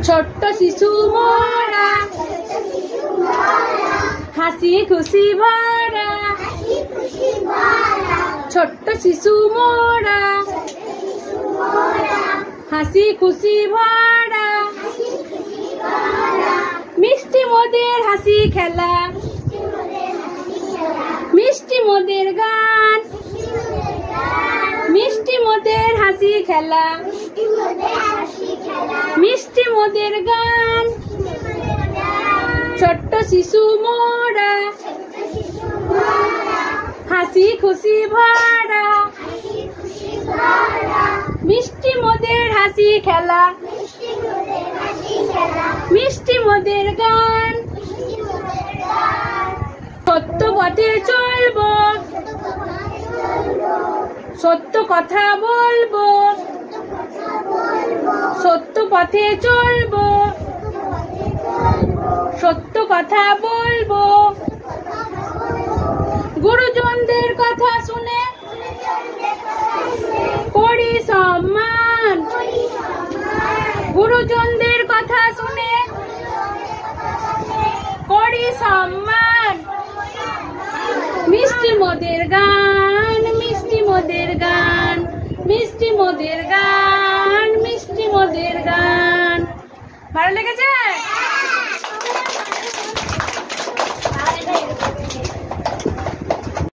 ছোট্ট শিশু মোরা হাসি খুশি ভরা, ছোট্ট শিশু মোরা হাসি খুশি ভরা, মিষ্টি মোদের হাসি খেলা, মিষ্টি মোদের গান, মিষ্টি মোদের হাসি খেলা, মিষ্টি মোদের গান, ছোট্ট শিশু মোরা হাসি খুশি ভরা, মিষ্টি মোদের হাসি খেলা, মিষ্টি মোদের গান, সত্য পথে চলবো, সত্য কথা বলবো, সত্য পথে চলবো, সত্য কথা বলবো, গুরুজনদের কথা শুনে করি সম্মান, গুরুজনদের কথা শুনে করি সম্মান, মিষ্টি মোদের গান, মিষ্টি মোদের গান, মিষ্টি মোদের গান, মিষ্টি মোদের গান। ভালো লেগেছে?